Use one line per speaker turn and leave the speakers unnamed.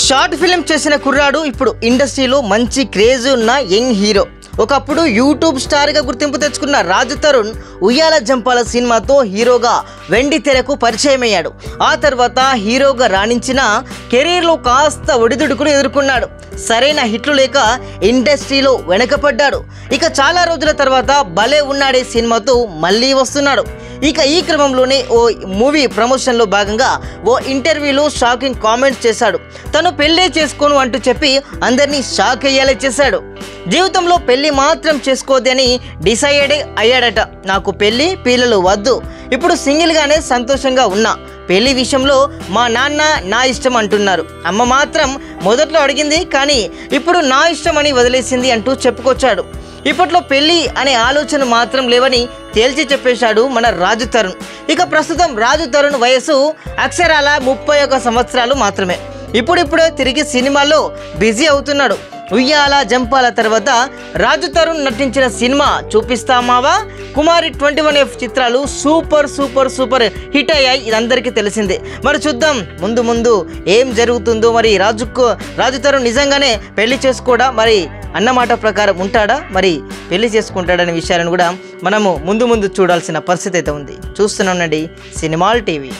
Short film చేసిన కుర్రాడు ఇప్పుడు ఇండస్ట్రీలో మంచి క్రేజ్ ఉన్న యంగ్ హీరో. ఒకప్పుడు యూట్యూబ్ స్టార్గా గుర్తింపు తెచ్చుకున్న రాజు తరుణ్ ఉయ్యాల జంపాల సినిమాతో హీరోగా వెండి తెరకు పరిచయం అయ్యాడు. ఆ తర్వాత హీరోగా రాణించిన కెరీర్లో కాస్త ఒడిదుడుకులు ఎదుర్కొన్నాడు. సరైన హిట్లు లేక ఇండస్ట్రీలో వెనకపడ్డాడు. ఇక చాలా రోజుల తర్వాత భలే ఉన్నాడే సినిమాతో మళ్ళీ వస్తున్నాడు. ఇక ఈ క్రమంలోనే ఓ మూవీ ప్రమోషన్లో భాగంగా ఓ ఇంటర్వ్యూలో షాకింగ్ కామెంట్స్ చేశాడు. తను పెళ్ళే చేసుకోను అంటూ చెప్పి అందరినీ షాక్ అయ్యేలా చేశాడు. జీవితంలో పెళ్లి మాత్రం చేసుకోవద్దని డిసైడ్ అయ్యాడట. నాకు పెళ్లి పిల్లలు వద్దు, ఇప్పుడు సింగిల్గానే సంతోషంగా ఉన్నా. పెళ్లి విషయంలో మా నాన్న నా ఇష్టం అంటున్నారు, అమ్మ మాత్రం మొదట్లో అడిగింది కానీ ఇప్పుడు నా ఇష్టం అని వదిలేసింది అంటూ చెప్పుకొచ్చాడు. ఇప్పట్లో పెళ్లి అనే ఆలోచన మాత్రం లేవని తేల్చి చెప్పేశాడు మన రాజు తరుణ్. ఇక ప్రస్తుతం రాజు తరుణ్ వయసు అక్షరాల 31 సంవత్సరాలు మాత్రమే. ఇప్పుడిప్పుడే తిరిగి సినిమాల్లో బిజీ అవుతున్నాడు. ఉయ్యాల జంపాల తర్వాత రాజు తరుణ్ నటించిన సినిమా చూపిస్తామావా, కుమారి 21F చిత్రాలు సూపర్ సూపర్ సూపర్ హిట్ అయ్యాయి. ఇదందరికీ తెలిసిందే. మరి చూద్దాం ముందు ముందు ఏం జరుగుతుందో. మరి రాజు తరుణ్ నిజంగానే పెళ్లి చేసుకోడా, మరి అన్నమాట ప్రకారం ఉంటాడా, మరి పెళ్లి చేసుకుంటాడనే విషయాలను కూడా మనము ముందు చూడాల్సిన పరిస్థితి అయితే ఉంది. చూస్తూనే ఉండండి సినిమాల్ టీవీ.